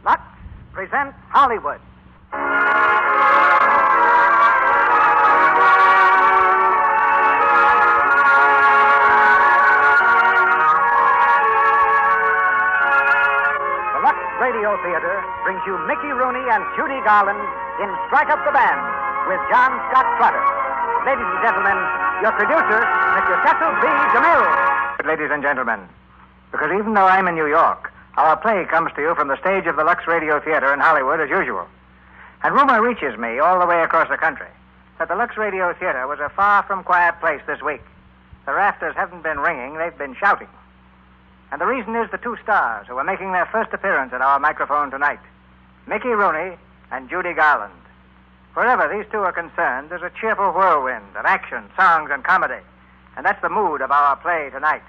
Lux presents Hollywood. The Lux Radio Theater brings you Mickey Rooney and Judy Garland in Strike Up the Band with John Scott Trotter. Ladies and gentlemen, your producer, Mr. Cecil B. DeMille. Ladies and gentlemen, because even though I'm in New York, our play comes to you from the stage of the Lux Radio Theater in Hollywood as usual. And rumor reaches me all the way across the country that the Lux Radio Theater was a far from quiet place this week. The rafters haven't been ringing, they've been shouting. And the reason is the two stars who are making their first appearance at our microphone tonight, Mickey Rooney and Judy Garland. Wherever these two are concerned, there's a cheerful whirlwind of action, songs, and comedy. And that's the mood of our play tonight.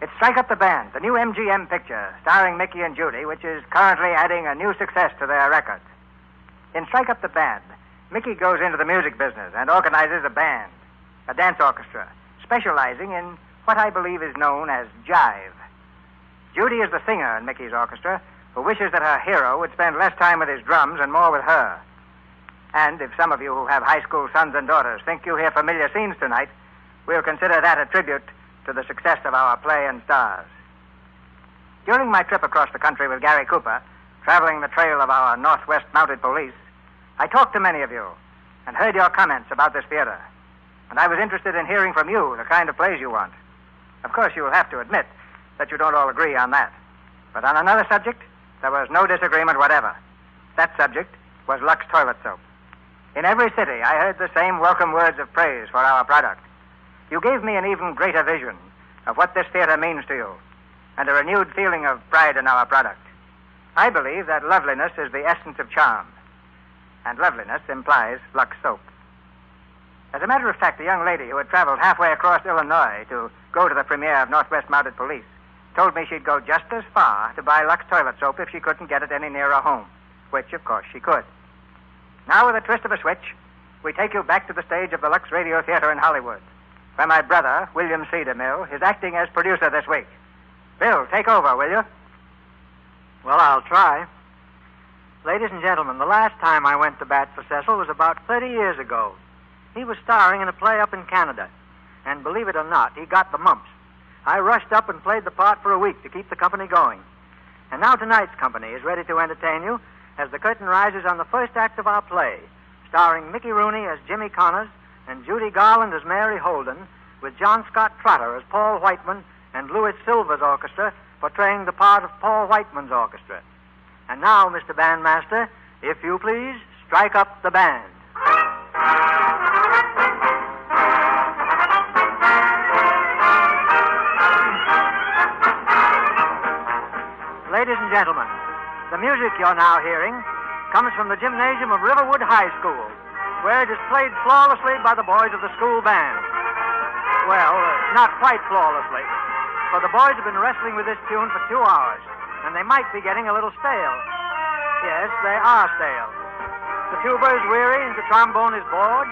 It's Strike Up the Band, the new MGM picture starring Mickey and Judy, which is currently adding a new success to their record. In Strike Up the Band, Mickey goes into the music business and organizes a band, a dance orchestra, specializing in what I believe is known as jive. Judy is the singer in Mickey's orchestra who wishes that her hero would spend less time with his drums and more with her. And if some of you who have high school sons and daughters think you hear familiar scenes tonight, we'll consider that a tribute to the success of our play and stars. During my trip across the country with Gary Cooper, traveling the trail of our Northwest Mounted Police, I talked to many of you and heard your comments about this theater. And I was interested in hearing from you the kind of plays you want. Of course, you will have to admit that you don't all agree on that. But on another subject, there was no disagreement whatever. That subject was Lux toilet soap. In every city, I heard the same welcome words of praise for our product. You gave me an even greater vision of what this theater means to you, and a renewed feeling of pride in our product. I believe that loveliness is the essence of charm, and loveliness implies Lux soap. As a matter of fact, a young lady who had traveled halfway across Illinois to go to the premiere of Northwest Mounted Police told me she'd go just as far to buy Lux toilet soap if she couldn't get it any nearer home, which, of course, she could. Now, with a twist of a switch, we take you back to the stage of the Lux Radio Theater in Hollywood, where my brother, William C. DeMille, is acting as producer this week. Bill, take over, will you? Well, I'll try. Ladies and gentlemen, the last time I went to bat for Cecil was about 30 years ago. He was starring in a play up in Canada, and believe it or not, he got the mumps. I rushed up and played the part for a week to keep the company going. And now tonight's company is ready to entertain you as the curtain rises on the first act of our play, starring Mickey Rooney as Jimmy Connors and Judy Garland as Mary Holden, with John Scott Trotter as Paul Whiteman and Louis Silver's orchestra portraying the part of Paul Whiteman's orchestra. And now, Mr. Bandmaster, if you please, strike up the band. Ladies and gentlemen, the music you're now hearing comes from the gymnasium of Riverwood High School, where it is played flawlessly by the boys of the school band. Well, not quite flawlessly, for the boys have been wrestling with this tune for 2 hours, and they might be getting a little stale. Yes, they are stale. The tuba is weary, and the trombone is bored,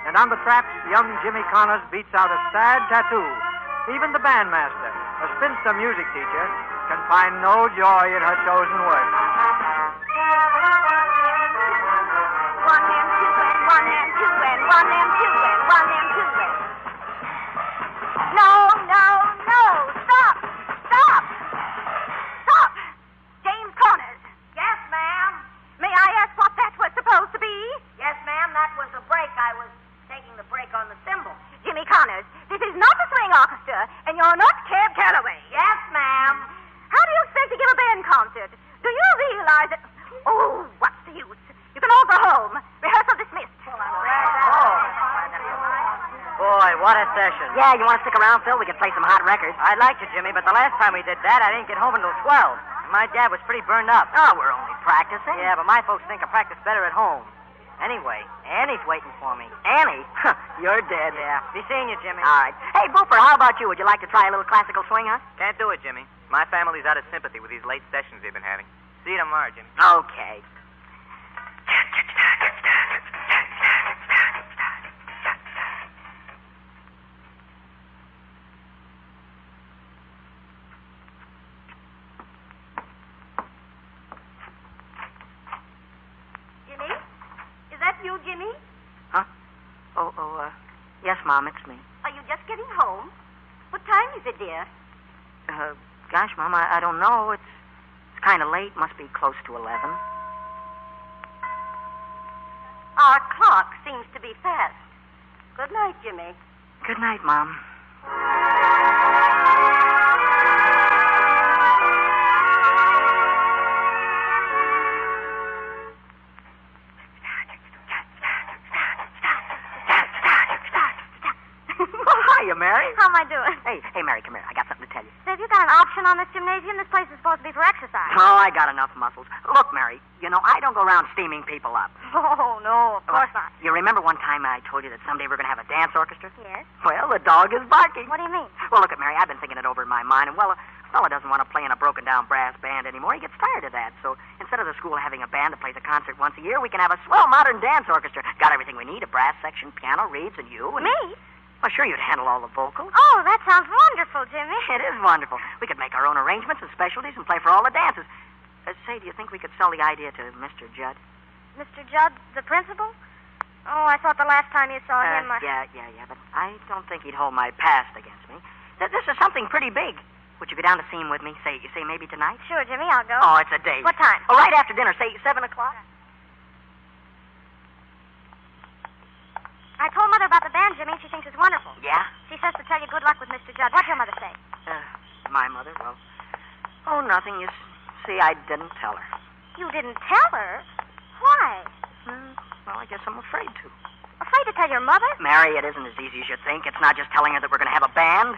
and on the traps, young Jimmy Connors beats out a sad tattoo. Even the bandmaster, a spinster music teacher, can find no joy in her chosen work. One and two and one and two and one and two and one and two and... No, no, no! Stop! Stop! Stop! James Connors. Yes, ma'am. May I ask what that was supposed to be? Yes, ma'am. That was a break. I was taking the break on the cymbal. Jimmy Connors, this is not the swing orchestra, and you're not Cab Calloway. Yes, ma'am. How do you expect to give a band concert? Do you realize that... Oh, what's the use? You can all go home. Rehearsal dismissed. Boy, what a session. Yeah, you want to stick around, Phil? We can play some hot records. I'd like to, Jimmy, but the last time we did that, I didn't get home until 12. And my dad was pretty burned up. Oh, we're only practicing. Yeah, but my folks think I practice better at home. Anyway, Annie's waiting for me. Annie? You're dead. Yeah. Be seeing you, Jimmy. All right. Hey, Booper, how about you? Would you like to try a little classical swing, huh? Can't do it, Jimmy. My family's out of sympathy with these late sessions they've been having. See you tomorrow, Jimmy. Okay. you, Jimmy? Huh? Yes, Mom, it's me. Are you just getting home? What time is it, dear? Gosh, Mom, I don't know. It's kind of late. Must be close to 11. Our clock seems to be fast. Good night, Jimmy. Good night, Mom. Hiya, Mary. How am I doing? Hey, Mary, come here. I got something to tell you. Say, have you got an option on this gymnasium? This place is supposed to be for exercise. Oh, I got enough muscles. Look, Mary, I don't go around steaming people up. Oh, no, of course not. You remember one time I told you that someday we're going to have a dance orchestra? Yes? Well, the dog is barking. What do you mean? Well, look at Mary. I've been thinking it over in my mind, and, well, a fella doesn't want to play in a broken-down brass band anymore. He gets tired of that. So instead of the school having a band that plays a concert once a year, we can have a swell modern dance orchestra. Got everything we need, a brass section, piano, reeds, and you. And... Me? Well, sure, you'd handle all the vocals. Oh, that sounds wonderful, Jimmy. It is wonderful. We could make our own arrangements and specialties and play for all the dances. Say, do you think we could sell the idea to Mr. Judd? Mr. Judd, the principal? Oh, I thought the last time you saw him... Yeah, but I don't think he'd hold my past against me. This is something pretty big. Would you go down to see him with me? Say maybe tonight? Sure, Jimmy, I'll go. Oh, it's a date. What time? Oh, right after dinner, say 7 o'clock. I told Mother about the band, Jimmy, and she thinks it's wonderful. Yeah? She says to tell you good luck with Mr. Judd. What'd your mother say? My mother? Well, nothing. You see, I didn't tell her. You didn't tell her? Why? Well, I guess I'm afraid to. Afraid to tell your mother? Mary, it isn't as easy as you think. It's not just telling her that we're going to have a band.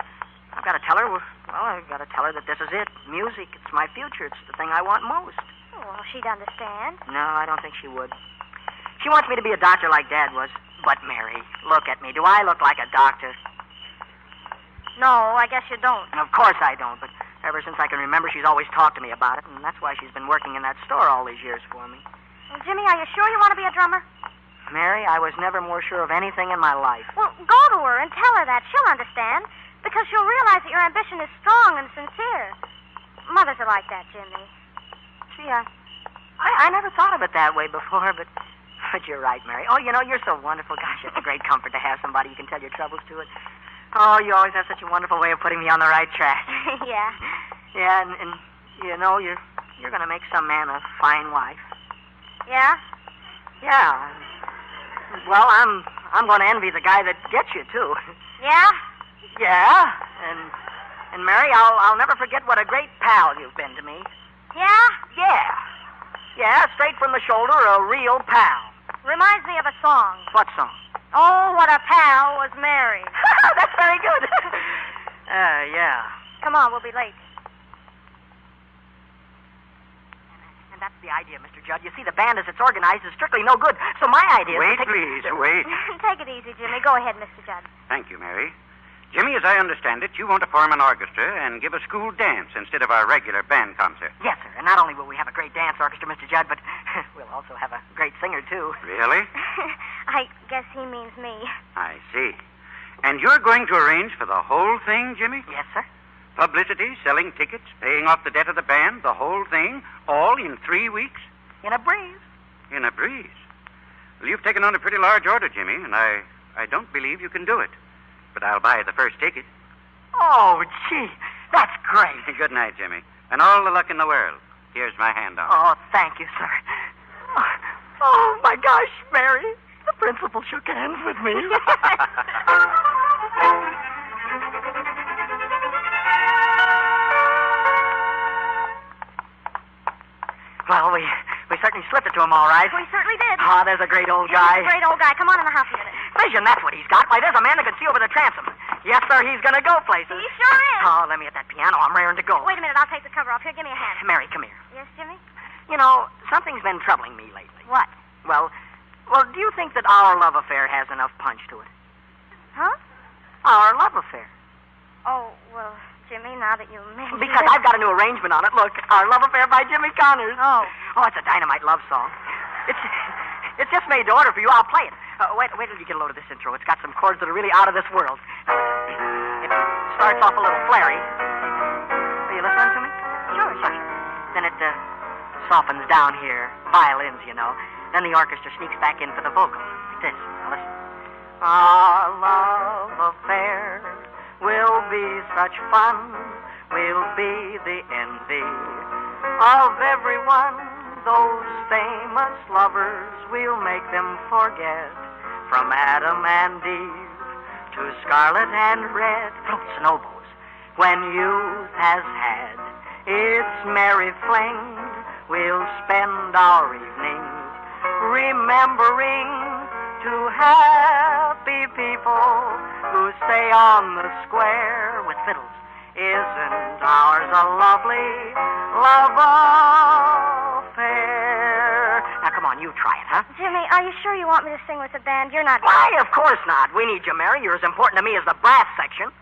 I've got to tell her, I've got to tell her that this is it. Music, it's my future. It's the thing I want most. Oh, well, she'd understand. No, I don't think she would. She wants me to be a doctor like Dad was. But, Mary, look at me. Do I look like a doctor? No, I guess you don't. Of course I don't, but ever since I can remember, she's always talked to me about it, and that's why she's been working in that store all these years for me. Well, Jimmy, are you sure you want to be a drummer? Mary, I was never more sure of anything in my life. Well, go to her and tell her that. She'll understand, because she'll realize that your ambition is strong and sincere. Mothers are like that, Jimmy. See, I never thought of it that way before, but you're right, Mary. Oh, you're so wonderful. Gosh, it's a great comfort to have somebody you can tell your troubles to. Oh, you always have such a wonderful way of putting me on the right track. Yeah. Yeah, and you're going to make some man a fine wife. Yeah? Yeah. Well, I'm going to envy the guy that gets you, too. Yeah? Yeah. And Mary, I'll never forget what a great pal you've been to me. Yeah? Yeah. Yeah, straight from the shoulder, a real pal. Reminds me of a song. What song? Oh, what a pal was Mary. That's very good. Yeah. Come on, we'll be late. And that's the idea, Mr. Judd. You see, the band as it's organized is strictly no good. So my idea Wait, is to please, wait. Take it easy, Jimmy. Go ahead, Mr. Judd. Thank you, Mary. Jimmy, as I understand it, you want to form an orchestra and give a school dance instead of our regular band concert. Yes, sir. And not only will we have a great dance orchestra, Mr. Judd, but we'll also have a great singer, too. Really? I guess he means me. I see. And you're going to arrange for the whole thing, Jimmy? Yes, sir. Publicity, selling tickets, paying off the debt of the band, the whole thing, all in 3 weeks? In a breeze. In a breeze. Well, you've taken on a pretty large order, Jimmy, and I don't believe you can do it. But I'll buy the first ticket. Oh, gee, that's great. Good night, Jimmy. And all the luck in the world. Here's my hand on it. Oh, thank you, sir. Oh, my gosh, Mary. The principal shook hands with me. Well, we certainly slipped it to him all right. We certainly did. Oh, there's a great old guy. He's a great old guy. Come on in the house a minute. Vision, that's what he's got. Why, there's a man that can see over the transom. Yes, sir, he's going to go places. He sure is. Oh, let me at that piano. I'm raring to go. Wait a minute. I'll take the cover off. Here, give me a hand. Mary, come here. Yes, Jimmy? Something's been troubling me lately. What? Well, do you think that our love affair has enough punch to it? Huh? Our love affair. Oh, well, Jimmy, now that you mention Because it... I've got a new arrangement on it. Look, Our Love Affair by Jimmy Connors. Oh. Oh, it's a dynamite love song. It's just made to order for you. I'll play it. Wait till you get a load of this intro. It's got some chords that are really out of this world. It starts off a little flary. Are you listening to me? Sure. Then it softens down here. Violins, Then the orchestra sneaks back in for the vocal. Like this. Now listen. Our love affair will be such fun. We'll be the envy of everyone. Those famous lovers, we'll make them forget. From Adam and Eve to scarlet and red. Flutes and oboes. When youth has had its merry fling, we'll spend our evenings remembering two happy people who stay on the square with fiddles. Isn't ours a lovely love affair? Now, come on, you try it, huh? Jimmy, are you sure you want me to sing with the band? You're not... Why, of course not. We need you, Mary. You're as important to me as the brass section.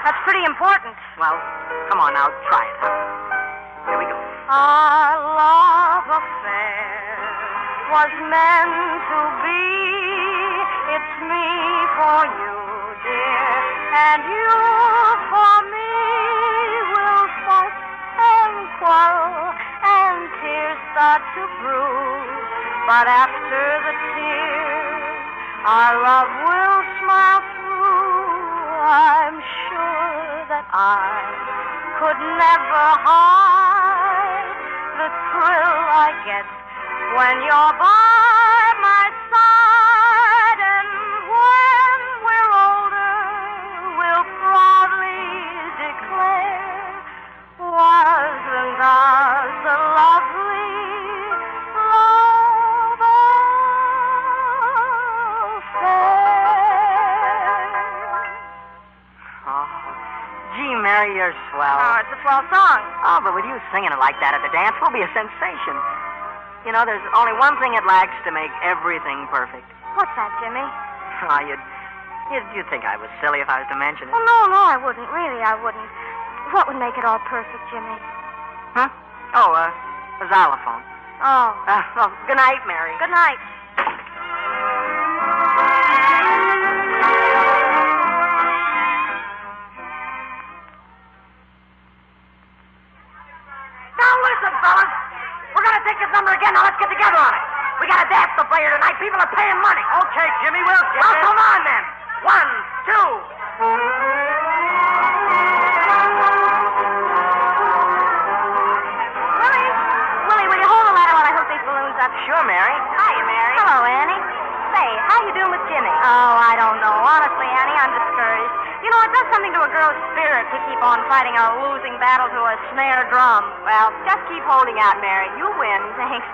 That's pretty important. Well, come on now, try it, huh? Here we go. Our love affair was meant to be. It's me for you, dear, and you for me. We'll fight and quarrel and tears start to brew. But after the tears, our love will smile through. I'm sure that I could never hide the thrill I get when you're by my side. And when we're older, we'll proudly declare, wasn't ours a lovely love affair? Oh, gee, Mary, you're swell. Oh, it's a swell song. Oh, but with you singing it like that at the dance, we'll be a sensation. You know, there's only one thing it lacks to make everything perfect. What's that, Jimmy? Oh, you'd think I was silly if I was to mention it. Oh, no, I wouldn't. Really, I wouldn't. What would make it all perfect, Jimmy? Huh? Oh, the xylophone. Oh. Well, good night, Mary. Good night. Now listen, fellas. We're going to take this number again. Now let's get together on it. We got a dance to play here tonight. People are paying money. Okay, Jimmy, we'll get Well, it. come on then. 1, 2. Willie, will you hold the ladder while I hook these balloons up? Sure, Mary. Hiya, Mary. Hello, Annie. Say, how you doing with Jimmy? Oh, I don't know. Honestly, Annie, I'm discouraged. You know, it does something to a girl's spirit to keep on fighting a losing battle to a snare drum. Well, just keep holding out, Mary. You win. Thanks.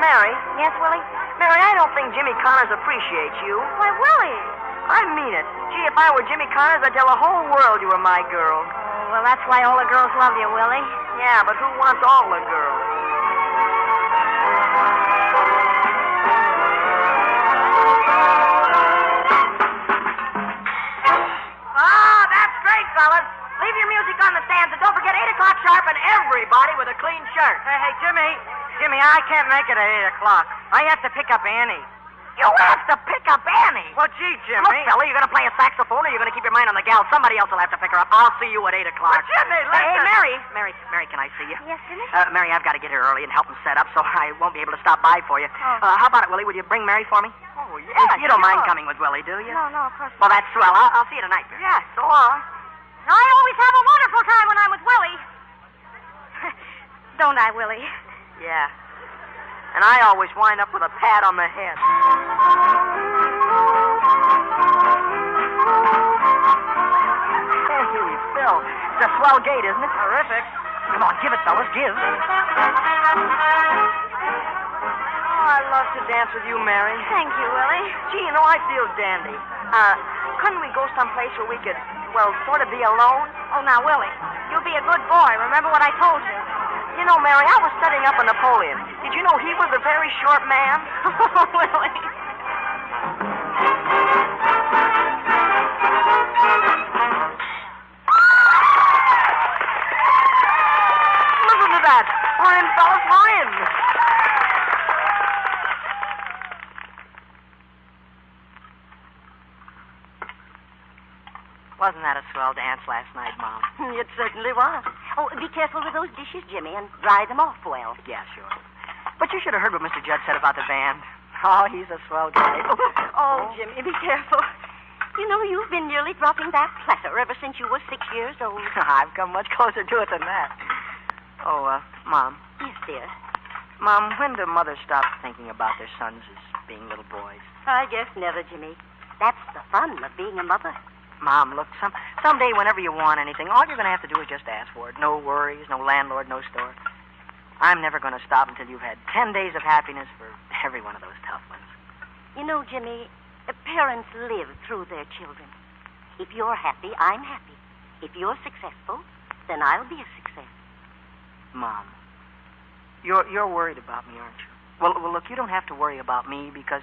Mary? Yes, Willie? Mary, I don't think Jimmy Connors appreciates you. Why, Willie. I mean it. Gee, if I were Jimmy Connors, I'd tell the whole world you were my girl. Oh, well, that's why all the girls love you, Willie. Yeah, but who wants all the girls? Ah, that's great, fellas. Leave your music on the stands, and don't forget 8 o'clock sharp and everybody with a clean shirt. Hey, Jimmy. Jimmy, I can't make it at 8 o'clock. I have to pick up Annie. You have to pick up Annie. Well, gee, Jimmy. Look, fella, you're going to play a saxophone or you're going to keep your mind on the gal. Somebody else will have to pick her up. I'll see you at 8 o'clock. But, Jimmy, Hey, listen. Mary, can I see you? Yes, Jimmy? Mary, I've got to get here early and help them set up, so I won't be able to stop by for you. Oh. How about it, Willie? Would you bring Mary for me? Oh, yeah, You don't mind sure. coming with Willie, do you? No, of course Well, not. that's swell. I'll see you tonight, Mary. Yeah, so long. I always have a wonderful time when I'm with Willie. Don't I, Willie? Yeah. And I always wind up with a pat on the head. Hey, Phil. It's a swell gate, isn't it? Terrific. Come on, give it, fellas, give. Oh, I love to dance with you, Mary. Thank you, Willie. Gee, you know, I feel dandy. Couldn't we go someplace where we could, well, sort of be alone? Oh, now, Willie, you be a good boy. Remember what I told you. You know, Mary, I was studying up on Napoleon. Did you know he was a very short man? Oh, Willie. Listen to that. We're in, fellas, we're in. Wasn't that a swell dance last night, Mom? It certainly was. Oh, be careful with those dishes, Jimmy, and dry them off well. Yeah, sure. But you should have heard what Mr. Judd said about the band. Oh, he's a swell guy. Oh, Jimmy, be careful. You know, you've been nearly dropping that platter ever since you were 6 years old. I've come much closer to it than that. Oh, Mom. Yes, dear. Mom, when do mothers stop thinking about their sons as being little boys? I guess never, Jimmy. That's the fun of being a mother. Mom, look, someday whenever you want anything, all you're going to have to do is just ask for it. No worries, no landlord, no store. I'm never going to stop until you've had 10 days of happiness for every one of those tough ones. You know, Jimmy, parents live through their children. If you're happy, I'm happy. If you're successful, then I'll be a success. Mom, you're worried about me, aren't you? Well, look, you don't have to worry about me because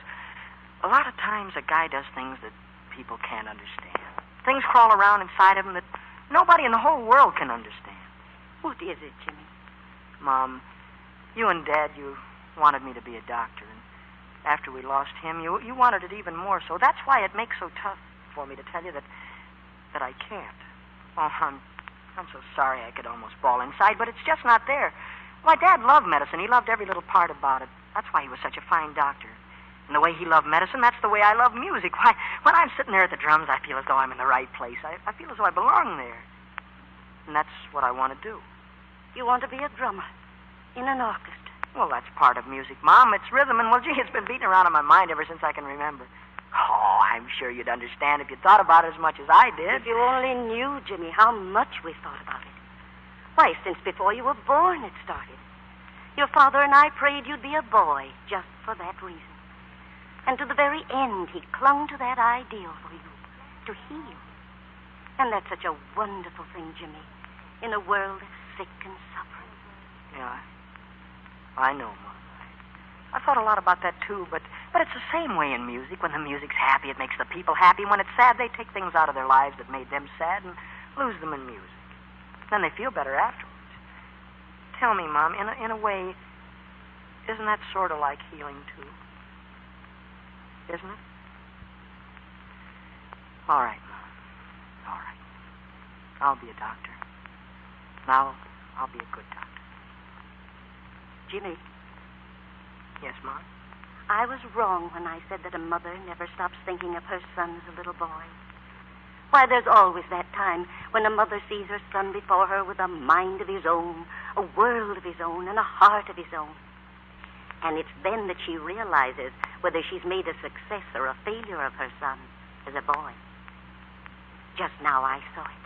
a lot of times a guy does things that people can't understand. Things crawl around inside of him that nobody in the whole world can understand. What is it, Jimmy? Mom, you and Dad, you wanted me to be a doctor. And after we lost him, you wanted it even more. So that's why it makes so tough for me to tell you that I can't. Oh, I'm so sorry I could almost bawl inside, but it's just not there. Why, Dad loved medicine. He loved every little part about it. That's why he was such a fine doctor. And the way he loved medicine, that's the way I love music. Why, when I'm sitting there at the drums, I feel as though I'm in the right place. I feel as though I belong there. And that's what I want to do. You want to be a drummer in an orchestra? Well, that's part of music, Mom. It's rhythm, and, well, gee, it's been beating around in my mind ever since I can remember. Oh, I'm sure you'd understand if you thought about it as much as I did. If you only knew, Jimmy, how much we thought about it. Why, since before you were born it started. Your father and I prayed you'd be a boy just for that reason. And to the very end, he clung to that ideal for you, to heal. And that's such a wonderful thing, Jimmy, in a world that's sick and suffering. Yeah, I know, Mom. I thought a lot about that, too, but it's the same way in music. When the music's happy, it makes the people happy. When it's sad, they take things out of their lives that made them sad and lose them in music. Then they feel better afterwards. Tell me, Mom, in a way, isn't that sort of like healing, too? Isn't it? All right, Mom. All right. I'll be a doctor. Now, I'll be a good doctor. Jimmy. Yes, Mom? I was wrong when I said that a mother never stops thinking of her son as a little boy. Why, there's always that time when a mother sees her son before her with a mind of his own, a world of his own, and a heart of his own. And it's then that she realizes whether she's made a success or a failure of her son as a boy. Just now I saw it.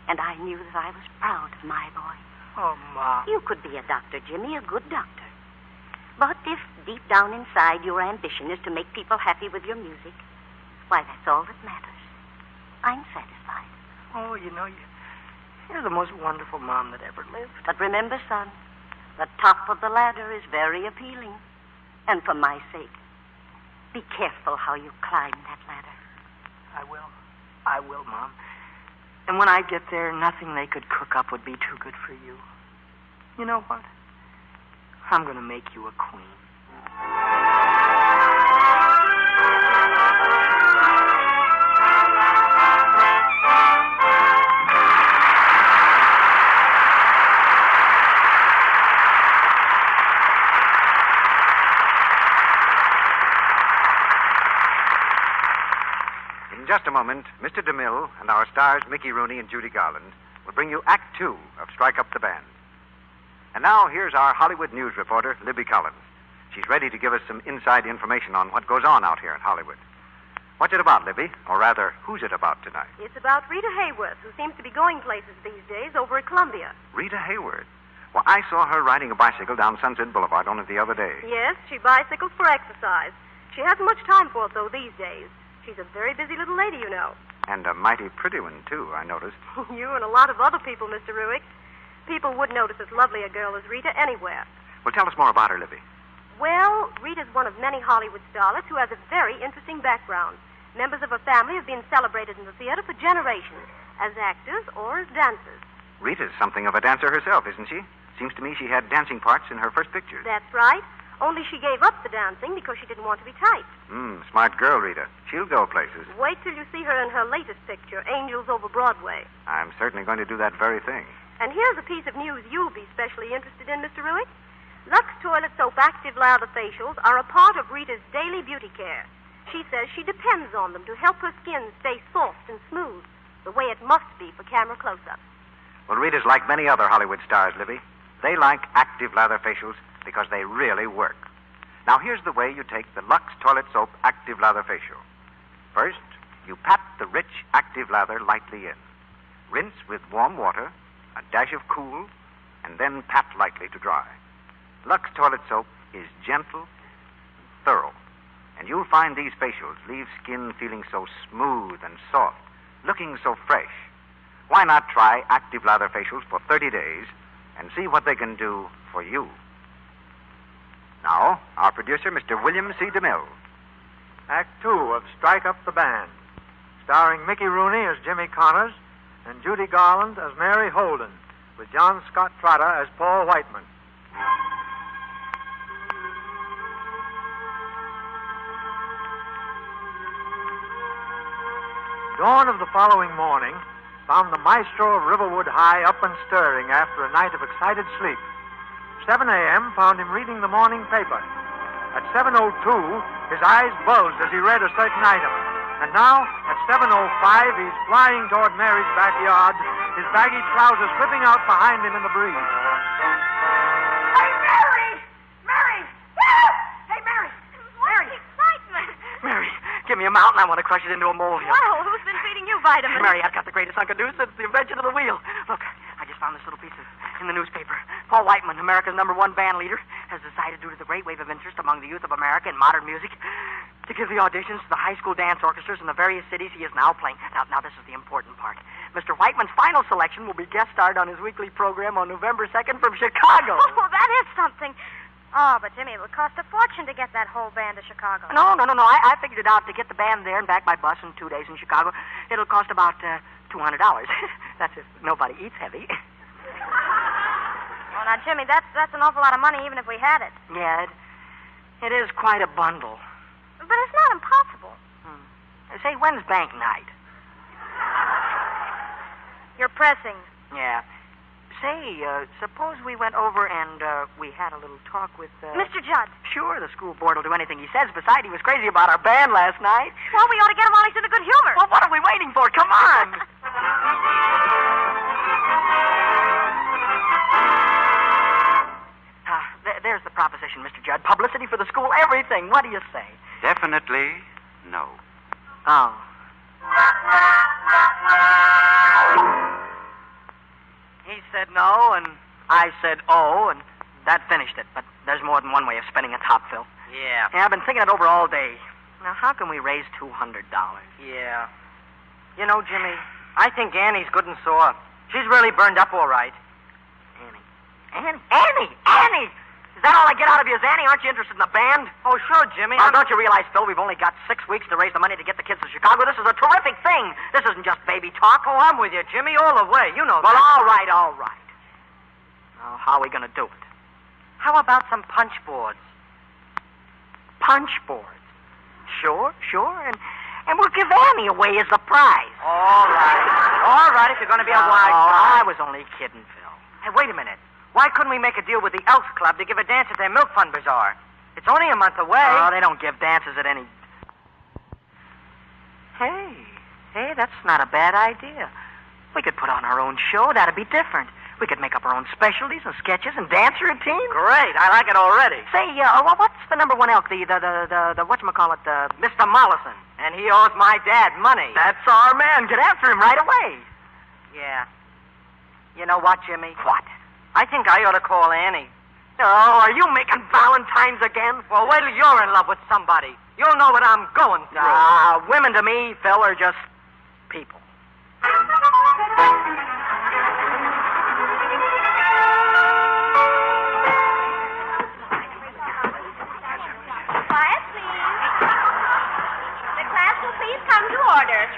And I knew that I was proud of my boy. Oh, Mom. You could be a doctor, Jimmy, a good doctor. But if deep down inside your ambition is to make people happy with your music, why, that's all that matters. I'm satisfied. Oh, you know, you're the most wonderful mom that ever lived. But remember, son, the top of the ladder is very appealing. And for my sake, be careful how you climb that ladder. I will, Mom. And when I get there, nothing they could cook up would be too good for you. You know what? I'm going to make you a queen. In just a moment, Mr. DeMille and our stars Mickey Rooney and Judy Garland will bring you Act 2 of Strike Up the Band. And now, here's our Hollywood news reporter, Libby Collins. She's ready to give us some inside information on what goes on out here in Hollywood. What's it about, Libby? Or rather, who's it about tonight? It's about Rita Hayworth, who seems to be going places these days over at Columbia. Rita Hayworth? Well, I saw her riding a bicycle down Sunset Boulevard only the other day. Yes, she bicycles for exercise. She hasn't much time for it, though, these days. She's a very busy little lady, you know. And a mighty pretty one, too, I noticed. You and a lot of other people, Mr. Ruick. People would notice as lovely a girl as Rita anywhere. Well, tell us more about her, Libby. Well, Rita's one of many Hollywood starlets who has a very interesting background. Members of her family have been celebrated in the theater for generations, as actors or as dancers. Rita's something of a dancer herself, isn't she? Seems to me she had dancing parts in her first pictures. That's right. Only she gave up the dancing because she didn't want to be typed. Smart girl, Rita. She'll go places. Wait till you see her in her latest picture, Angels Over Broadway. I'm certainly going to do that very thing. And here's a piece of news you'll be specially interested in, Mr. Ruick. Lux Toilet Soap Active Lather Facials are a part of Rita's daily beauty care. She says she depends on them to help her skin stay soft and smooth, the way it must be for camera close-ups. Well, Rita's like many other Hollywood stars, Libby. They like active lather facials because they really work. Now, here's the way you take the Lux Toilet Soap Active Lather Facial. First, you pat the rich active lather lightly in. Rinse with warm water, a dash of cool, and then pat lightly to dry. Lux Toilet Soap is gentle, thorough, and you'll find these facials leave skin feeling so smooth and soft, looking so fresh. Why not try active lather facials for 30 days and see what they can do for you? Now, our producer, Mr. William C. DeMille. Act 2 of Strike Up the Band, starring Mickey Rooney as Jimmy Connors and Judy Garland as Mary Holden, with John Scott Trotter as Paul Whiteman. Dawn of the following morning found the maestro of Riverwood High up and stirring after a night of excited sleep. 7 a.m. found him reading the morning paper. At 7:02, his eyes bulged as he read a certain item. And now, at 7:05, he's flying toward Mary's backyard, his baggy trousers whipping out behind him in the breeze. Hey, Mary! Mary! Ah! Hey, Mary! Mary! Excitement! Mary, give me a mountain. I want to crush it into a molehill. Well, who's been feeding you vitamins? Mary, I've got the greatest hunk of news since the invention of the wheel. Look, I just found this little piece in the newspaper. Paul Whiteman, America's #1 band leader, has decided, due to the great wave of interest among the youth of America in modern music, to give the auditions to the high school dance orchestras in the various cities he is now playing. Now, this is the important part. Mr. Whiteman's final selection will be guest starred on his weekly program on November 2nd from Chicago. Oh, that is something. Oh, but Jimmy, it would cost a fortune to get that whole band to Chicago. No. I figured it out. To get the band there and back by bus in 2 days in Chicago, it'll cost about $200. That's if nobody eats heavy. Oh, now, Jimmy, that's an awful lot of money, even if we had it. Yeah, it is quite a bundle. But it's not impossible. Say, when's bank night? You're pressing. Yeah. Say, suppose we went over and we had a little talk with... Mr. Judd. Sure, the school board will do anything he says. Besides, he was crazy about our band last night. Well, we ought to get him while he's in a good humor. Well, what are we waiting for? Come on! There's the proposition, Mr. Judd. Publicity for the school, everything. What do you say? Definitely no. Oh. He said no, and I said oh, and that finished it. But there's more than one way of spending a top, Phil. Yeah. Yeah, I've been thinking it over all day. Now, how can we raise $200? Yeah. You know, Jimmy, I think Annie's good and sore. She's really burned up all right. Annie! Is that all I get out of you? Is Annie? Aren't you interested in the band? Oh, sure, Jimmy. Now, don't you realize, Phil, we've only got 6 weeks to raise the money to get the kids to Chicago? This is a terrific thing. This isn't just baby talk. Oh, I'm with you, Jimmy, all the way. You know Well, that. all right. Now, how are we going to do it? How about some punch boards? Punch boards. Sure. And we'll give Annie away as the prize. All right, if you're going to be a wise I guy. was only kidding, Phil. Hey, wait a minute. Why couldn't we make a deal with the Elks Club to give a dance at their Milk Fund Bazaar? It's only a month away. Oh, they don't give dances at any... Hey, that's not a bad idea. We could put on our own show. That'd be different. We could make up our own specialties and sketches and dance routines. Great, I like it already. Say, what's the #1 elk? The whatchamacallit, Mr. Mollison. And he owes my dad money. That's our man. Get after him right away. Yeah. You know what, Jimmy? What? I think I ought to call Annie. Oh, are you making Valentines again? Well, wait till you're in love with somebody. You'll know what I'm going through. Women to me, Phil, are just people. Quiet, please. The class will please come to order.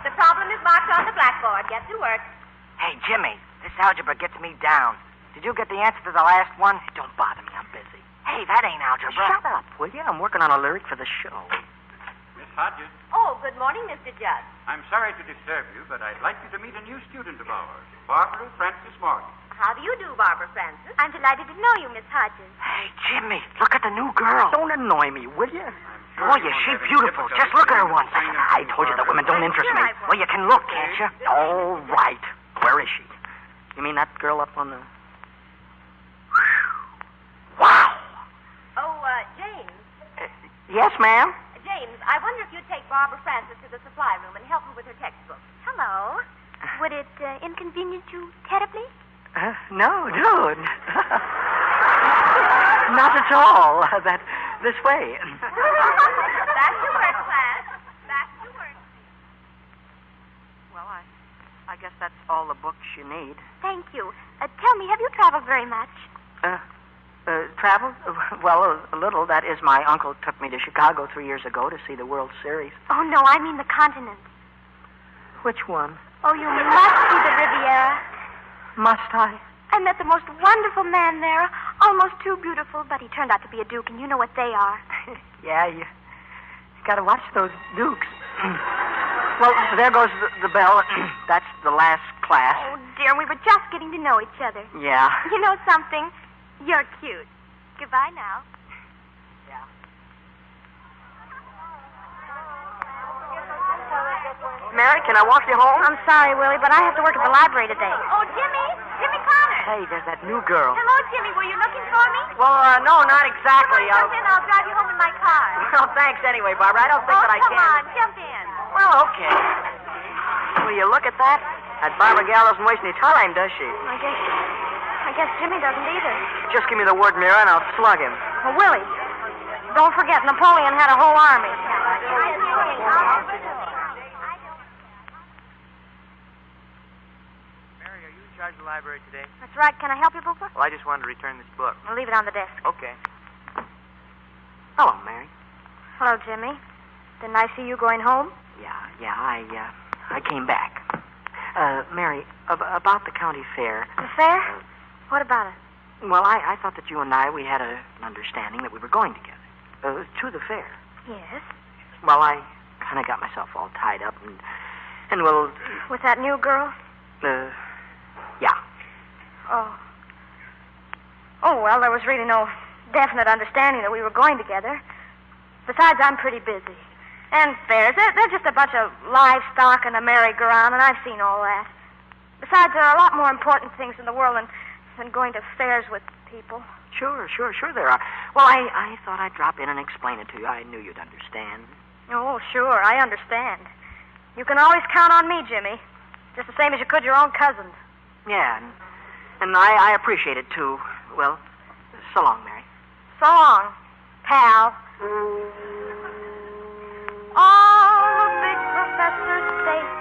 The problem is marked on the blackboard. Get to work. Hey, Jimmy, this algebra gets me down. Did you get the answer to the last one? Don't bother me, I'm busy. Hey, that ain't algebra. Shut up, will you? I'm working on a lyric for the show. Miss Hodges, Oh, good morning, Mr. Judd. I'm sorry to disturb you, but I'd like you to meet a new student of ours, Barbara Frances Morgan. How do you do, Barbara Francis? I'm delighted to know you, Miss Hodges. Hey, Jimmy, look at the new girl. Don't annoy me, will you? Boy, is she beautiful. Just look at her once. I told you that women don't interest me. Well, you can look, can't you? All right. Where is she? You mean that girl up on the... Wow. Oh, James. Yes, ma'am? James, I wonder if you'd take Barbara Francis to the supply room and help her with her textbook. Hello. Would it inconvenience you terribly? No. Not at all. This way. Back to work, class. Back to work. Well, I guess that's all the books you need. Thank you. Tell me, have you traveled very much? Traveled? Well, a little. That is, my uncle took me to Chicago 3 years ago to see the World Series. Oh, no, I mean the continent. Which one? Oh, you must see the Riviera. Must I? I met the most wonderful man there, almost too beautiful, but he turned out to be a duke, and you know what they are. Yeah, you got to watch those dukes. Well, there goes the bell. That's the last class. Oh, dear, we were just getting to know each other. Yeah. You know something? You're cute. Goodbye now. Yeah. Mary, can I walk you home? I'm sorry, Willie, but I have to work at the library today. Oh, Jimmy Connor. Hey, there's that new girl. Hello, Jimmy. Were you looking for me? Well, no, not exactly. Come on, jump in. I'll drive you home in my car. Well, thanks anyway, Barbara. I don't think that I can. Come on, jump in. Well, okay. Will you look at that? That Barbara gal doesn't waste any time, does she? I guess Jimmy doesn't either. Just give me the word, Mira, and I'll slug him. Well, Willie, don't forget Napoleon had a whole army. Mary, are you in charge of the library today? That's right. Can I help you, Booker? Well, I just wanted to return this book. I'll leave it on the desk. Okay. Hello, Mary. Hello, Jimmy. Didn't I see you going home? Yeah, I came back. Mary, about the county fair. The fair? What about it? Well, I thought that you and I, we had an understanding that we were going together. To the fair. Yes. Well, I kind of got myself all tied up and well... With that new girl? Yeah. Oh. Oh, well, there was really no definite understanding that we were going together. Besides, I'm pretty busy. And fairs, they're just a bunch of livestock and a merry-go-round, and I've seen all that. Besides, there are a lot more important things in the world than going to fairs with people. Sure there are. Well, I thought I'd drop in and explain it to you. I knew you'd understand. Oh, sure, I understand. You can always count on me, Jimmy. Just the same as you could your own cousins. Yeah, and I appreciate it, too. Well, so long, Mary. So long, pal. All the big professors state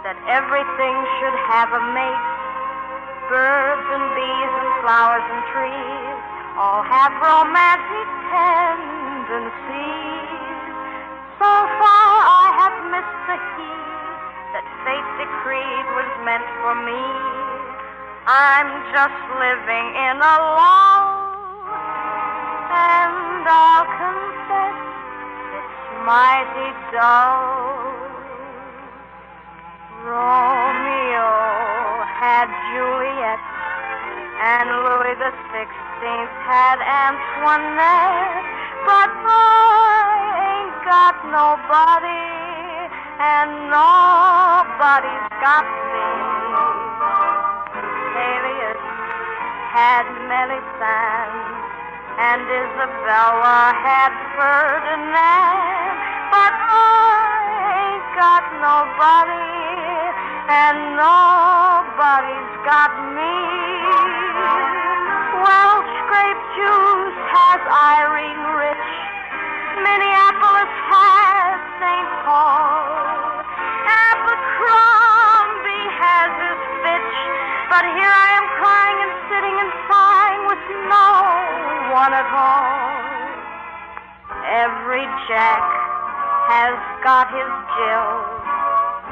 that everything should have a mate. Birds and bees and flowers and trees all have romantic tendencies. So far I have missed the heat that fate decreed was meant for me. I'm just living in a lull, and I'll confess it's mighty dull. Romeo had Juliet, and Louis the 16th had Antoinette, but I ain't got nobody, and nobody's got me. Peleus had Melisande, and Isabella had Ferdinand, but I ain't got nobody, and nobody's got me. Welch grape juice has Irene Rich, Minneapolis has St. Paul, Abercrombie has his bitch, but here I am crying and sitting and sighing with no one at all. Every Jack has got his Jill,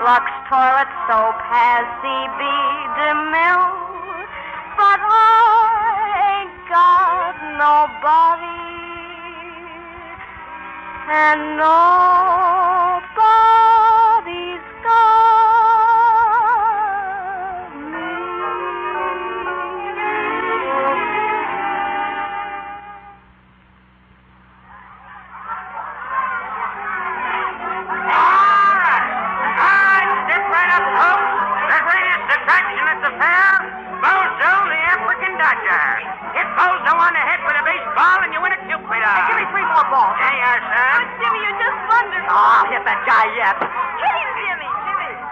Lux toilet soap has C.B. DeMille, but I ain't got nobody, and nobody's got me. Hit Bozo on the head with a baseball and you win a Cupid doll. Hey, give me 3 more balls. There you are, son. But, Jimmy, you're just wonderful. Oh, I'll hit that guy yet. Hit him, Jimmy.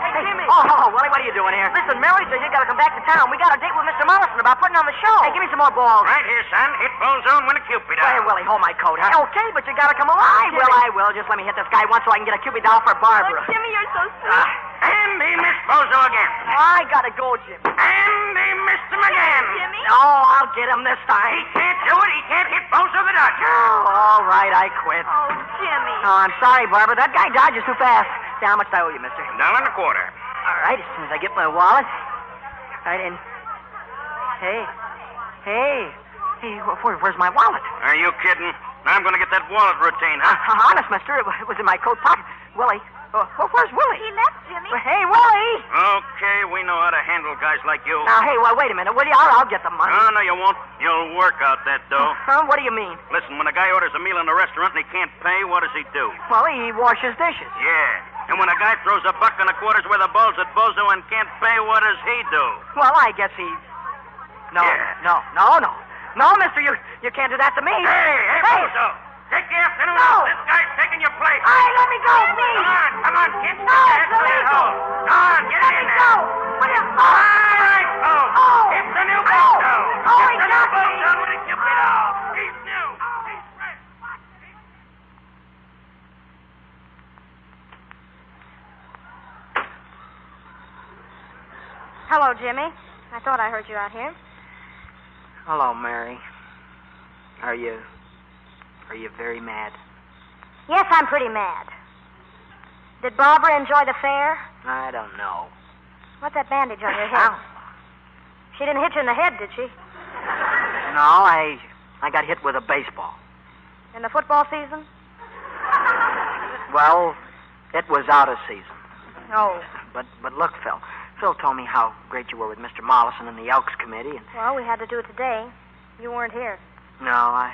Hey, Jimmy. Oh, Willie, what are you doing here? Listen, Mary says you got to come back to town. We got a date with Mr. Mollison about putting on the show. Hey, give me some more balls. Right here, son. Hit Bozo and win a Cupid doll. Hey, Willie, hold my coat, huh? Okay, but you got to come along. I will. Just let me hit this guy once so I can get a Cupid doll for Barbara. Oh, Jimmy, you're so sweet. And he missed Bozo again. I got to go, Jimmy. And he missed him again. Jimmy? No, I'll get him this time. He can't do it. He can't hit Bozo the Dodger. Oh, all right, I quit. Oh, Jimmy. Oh, I'm sorry, Barbara. That guy dodges too fast. Say, how much do I owe you, mister? $1.25. All right, as soon as I get my wallet. All right, and... Hey, where's my wallet? Are you kidding? I'm going to get that wallet routine, huh? Honest, mister, it was in my coat pocket. Willie. Where's Willie? He left, Jimmy. Hey, Willie! Okay, we know how to handle guys like you. Now, hey, well, wait a minute, will you? I'll get the money. No, you won't. You'll work out that dough. What do you mean? Listen, when a guy orders a meal in a restaurant and he can't pay, what does he do? Well, he washes dishes. Yeah. And when a guy throws $1.25 worth of balls at Bozo and can't pay, what does he do? Well, I guess he... No, Yeah. No, mister, you can't do that to me. Hey, Bozo! Take the afternoon off. This guy's taking your place. Hey, let me go, please. Come on, kid. No, it's illegal. Come on, get in there. Go. What is... All right, folks. Oh. It's the new Bozo. Oh, It's he the new got me. Bozo with a Cupid doll. He's new. He's fresh. Hello, Jimmy. I thought I heard you out here. Hello, Mary. Are you very mad? Yes, I'm pretty mad. Did Barbara enjoy the fair? I don't know. What's that bandage on your head? Ow. She didn't hit you in the head, did she? No, I got hit with a baseball. In the football season? Well, it was out of season. Oh. But look, Phil told me how great you were with Mr. Mollison and the Elks Committee, and... Well, we had to do it today. You weren't here. No,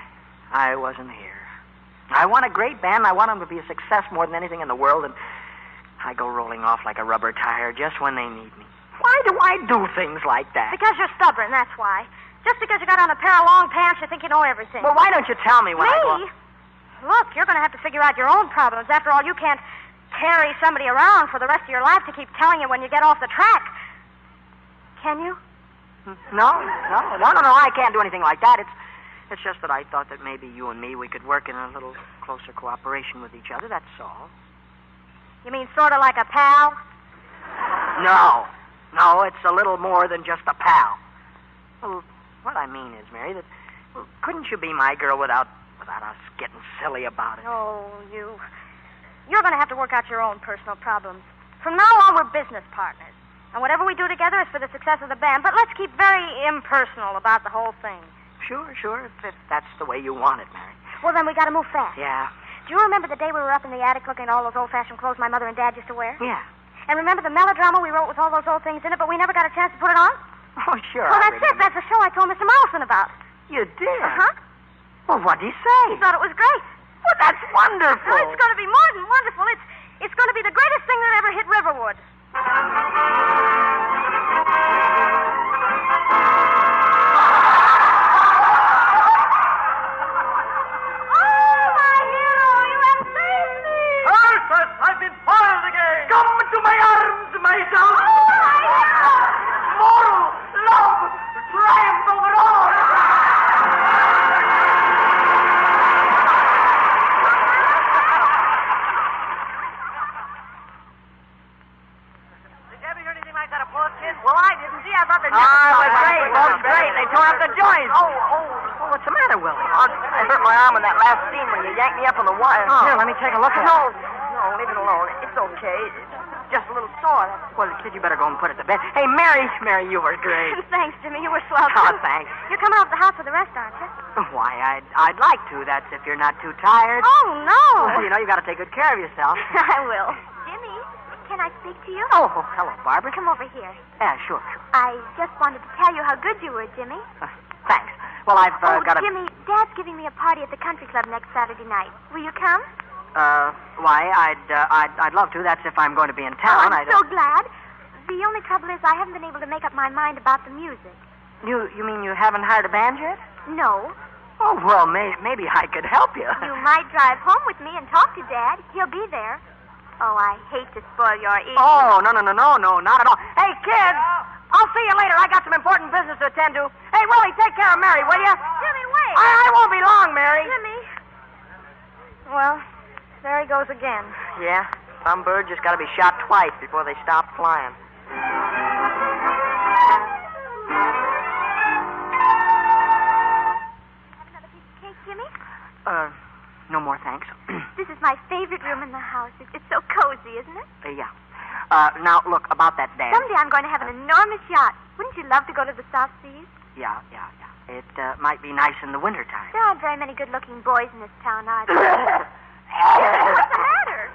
I wasn't here. I want a great band. I want them to be a success more than anything in the world, and I go rolling off like a rubber tire just when they need me. Why do I do things like that? Because you're stubborn, that's why. Just because you got on a pair of long pants, you think you know everything. Well, why don't you tell me when I go... Me? Look, you're going to have to figure out your own problems. After all, you can't carry somebody around for the rest of your life to keep telling you when you get off the track. Can you? No, I can't do anything like that. It's just that I thought that maybe you and me, we could work in a little closer cooperation with each other, that's all. You mean sort of like a pal? No, it's a little more than just a pal. Well, what I mean is, Mary, that couldn't you be my girl without us getting silly about it? Oh, you're going to have to work out your own personal problems. From now on, we're business partners. And whatever we do together is for the success of the band, but let's keep very impersonal about the whole thing. Sure, if that's the way you want it, Mary. Well, then we got to move fast. Yeah. Do you remember the day we were up in the attic looking at all those old-fashioned clothes my mother and Dad used to wear? Yeah. And remember the melodrama we wrote with all those old things in it, but we never got a chance to put it on? Oh, sure. Well, that's it. That's the show I told Mr. Mollison about. You did? Uh-huh. Well, what'd he say? He thought it was great. Well, that's wonderful. Well, it's going to be more than wonderful. It's going to be the greatest thing that ever hit Riverwood. I've been foiled again. Come to my arms, my son. Oh, Moral, love, triumph over all. Did you ever hear anything like that applause, kid? Well, I didn't. See, I thought they Oh, it was great, folks, great. They tore up the joints. Oh, what's the matter, Willie? I hurt my arm in that last scene when you yanked me up on the wire. Here, let me take a look at it. No, leave it alone. It's okay. It's just a little sore. Well, kid, you better go and put it to bed. Hey, Mary, you were great. Thanks, Jimmy. You were swell, Oh, too. thanks. You're coming off the house for the rest, aren't you? Why, I'd like to. That's if you're not too tired. Oh, no. Well, you know, you got to take good care of yourself. I will. Jimmy, can I speak to you? Oh, hello, Barbara. Come over here. Yeah, sure. I just wanted to tell you how good you were, Jimmy. Thanks. Well, I've got to... Jimmy, Dad's giving me a party at the country club next Saturday night. Will you come? Why, I'd love to. That's if I'm going to be in town. I'm so glad. The only trouble is I haven't been able to make up my mind about the music. You mean you haven't hired a band yet? No. Oh, well, maybe I could help you. You might drive home with me and talk to Dad. He'll be there. Oh, I hate to spoil your evening. Oh, no, not at all. Hey, kids, I'll see you later. I got some important business to attend to. Hey, Willie, take care of Mary, will you? Jimmy, wait. I won't be long, Mary. Jimmy. Well, there he goes again. Yeah, some bird just got to be shot twice before they stop flying. Have another piece of cake, Jimmy? No more thanks. This is my favorite room in the house. It's so cozy, isn't it? Yeah. Now, look, about that dance. Someday I'm going to have an enormous yacht. Wouldn't you love to go to the South Seas? Yeah. It might be nice in the wintertime. There aren't very many good-looking boys in this town, are there? What's the matter?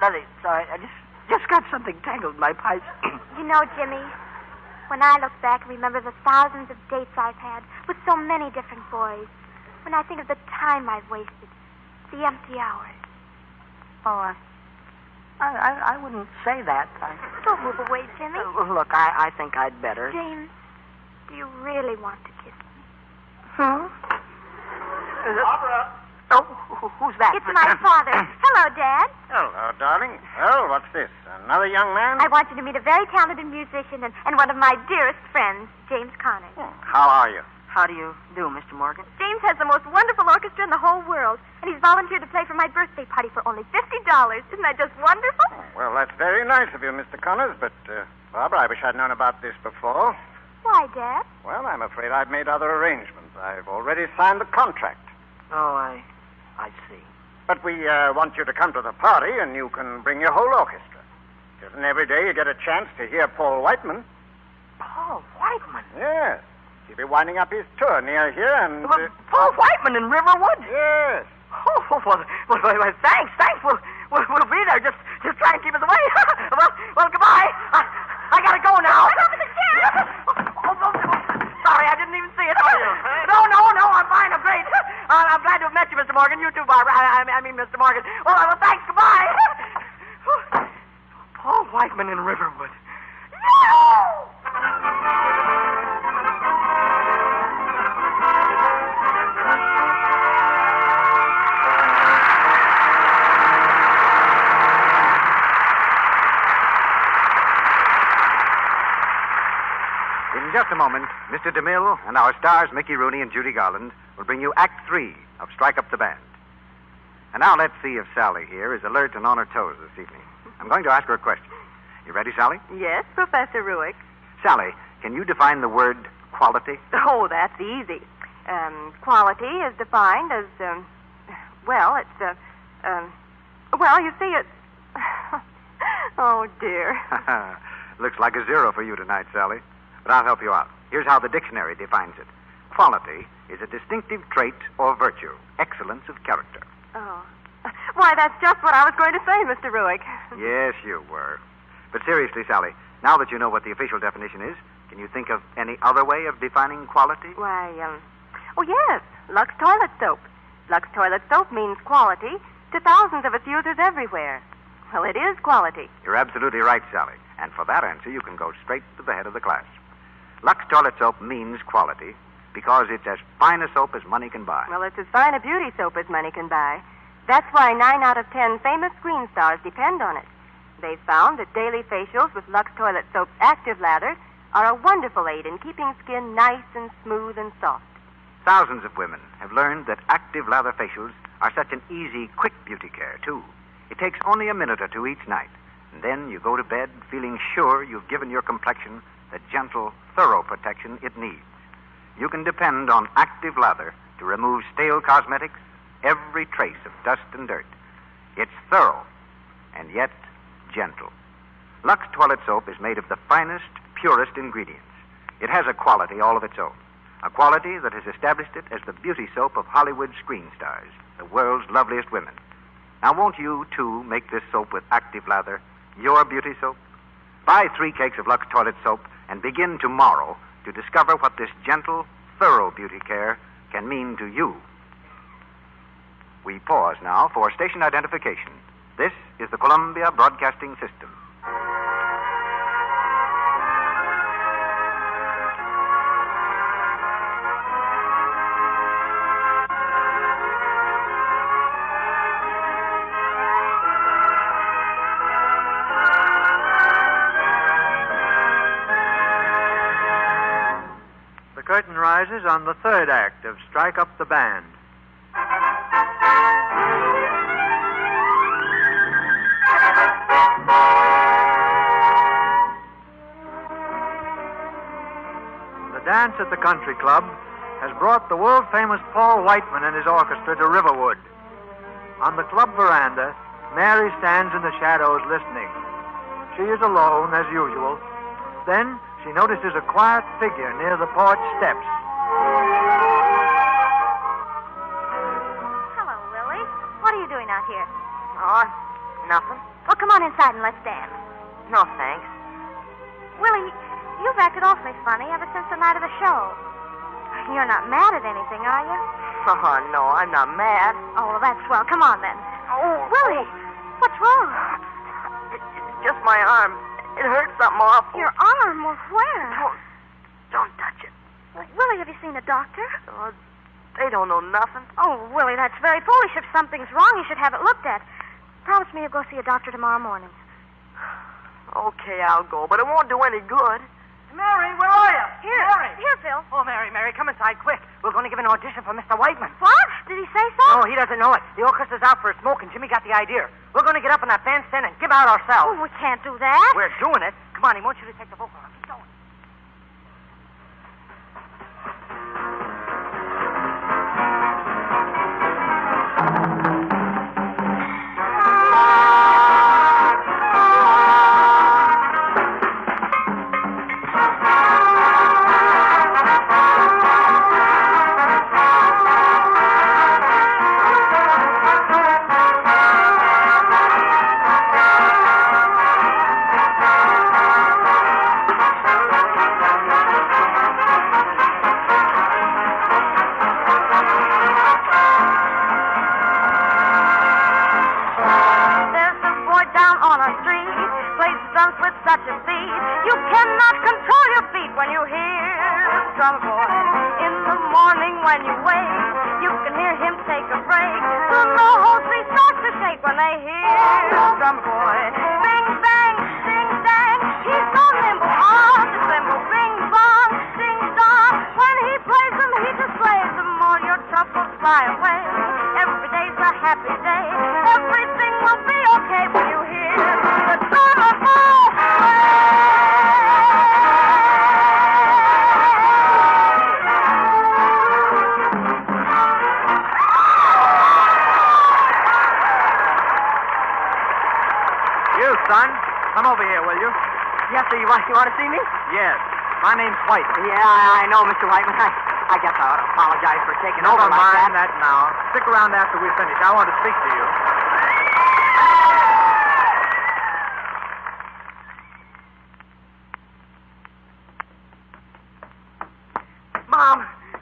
Nothing. Sorry, I just got something tangled in my pipes. You know, Jimmy, when I look back and remember the thousands of dates I've had with so many different boys, when I think of the time I've wasted, the empty hours. Oh, I wouldn't say that. Don't move away, Jimmy. Look, I think I'd better. James, do you really want to kiss me? Barbara. Oh, who's that? It's my father. Hello, Dad. Hello, darling. Well, what's this? Another young man? I want you to meet a very talented musician and one of my dearest friends, James Connors. How are you? How do you do, Mr. Morgan? James has the most wonderful orchestra in the whole world, and he's volunteered to play for my birthday party for only $50. Isn't that just wonderful? Well, that's very nice of you, Mr. Connors, but, Barbara, I wish I'd known about this before. Why, Dad? Well, I'm afraid I've made other arrangements. I've already signed the contract. Oh, I see. But we want you to come to the party, and you can bring your whole orchestra. It isn't every day you get a chance to hear Paul Whiteman. Paul Whiteman? Yes. He'll be winding up his tour near here, and... Paul Whiteman in Riverwood? Yes. Oh, well, thanks. We'll be there. Just try and keep us away. well, goodbye. I gotta go now. What happened to James? Sorry, I didn't even see it. No, I'm fine. I'm great. I'm glad to have met you, Mr. Morgan. You too, Barbara. I mean, Mr. Morgan. Well, thanks. Goodbye. Paul Whiteman in Riverwood. No! In just a moment, Mr. DeMille and our stars, Mickey Rooney and Judy Garland, will bring you Act 3 of Strike Up the Band. And now let's see if Sally here is alert and on her toes this evening. I'm going to ask her a question. You ready, Sally? Yes, Professor Ruick. Sally, can you define the word quality? Oh, that's easy. Quality is defined as, well, you see, it's... Oh, dear. Looks like a zero for you tonight, Sally. But I'll help you out. Here's how the dictionary defines it. Quality is a distinctive trait or virtue, excellence of character. Oh. Why, that's just what I was going to say, Mr. Ruick. Yes, you were. But seriously, Sally, now that you know what the official definition is, can you think of any other way of defining quality? Why, oh, yes, Lux Toilet Soap. Lux Toilet Soap means quality to thousands of its users everywhere. Well, it is quality. You're absolutely right, Sally. And for that answer, you can go straight to the head of the class. Lux Toilet Soap means quality because it's as fine a soap as money can buy. Well, it's as fine a beauty soap as money can buy. That's why 9 out of 10 famous screen stars depend on it. They've found that daily facials with Lux Toilet Soap's active lather are a wonderful aid in keeping skin nice and smooth and soft. Thousands of women have learned that active lather facials are such an easy, quick beauty care, too. It takes only a minute or two each night, and then you go to bed feeling sure you've given your complexion the gentle, thorough protection it needs. You can depend on active lather to remove stale cosmetics, every trace of dust and dirt. It's thorough, and yet gentle. Lux Toilet Soap is made of the finest, purest ingredients. It has a quality all of its own, a quality that has established it as the beauty soap of Hollywood screen stars, the world's loveliest women. Now, won't you, too, make this soap with active lather your beauty soap? Buy 3 cakes of Lux Toilet Soap and begin tomorrow to discover what this gentle, thorough beauty care can mean to you. We pause now for station identification. This is the Columbia Broadcasting System. appearances on the third act of Strike Up the Band. The dance at the country club has brought the world-famous Paul Whiteman and his orchestra to Riverwood. On the club veranda, Mary stands in the shadows listening. She is alone, as usual. Then she notices a quiet figure near the porch steps. Hello, Willie. What are you doing out here? Oh, nothing. Well, come on inside and let's dance. No, thanks. Willie, you've acted awfully funny ever since the night of the show. You're not mad at anything, are you? Oh, no, I'm not mad. Oh, well, that's swell. Come on, then. Oh, Willie, what's wrong? It's just my arm. It hurts something awful. Your arm? Well, where? Don't touch it. Willie, have you seen a doctor? Oh, they don't know nothing. Oh, Willie, that's very foolish. If something's wrong, you should have it looked at. Promise me you'll go see a doctor tomorrow morning. Okay, I'll go, but it won't do any good. Mary, where are you? Here. Mary. Here, Phil. Oh, Mary, come inside quick. We're going to give an audition for Mr. Whiteman. What? Did he say so? No, he doesn't know it. The orchestra's out for a smoke, and Jimmy got the idea. We're going to get up on that bandstand and give out ourselves. Oh, we can't do that. We're doing it. Come on, he wants you to take the vocal on. Keep going. Son, come over here, will you? Yes, sir, you want to see me? Yes. My name's Whiteman. Yeah, I know, Mr. Whiteman. I guess I ought to apologize for taking over Don't like mind that. that now. Stick around after we finish. I want to speak to you.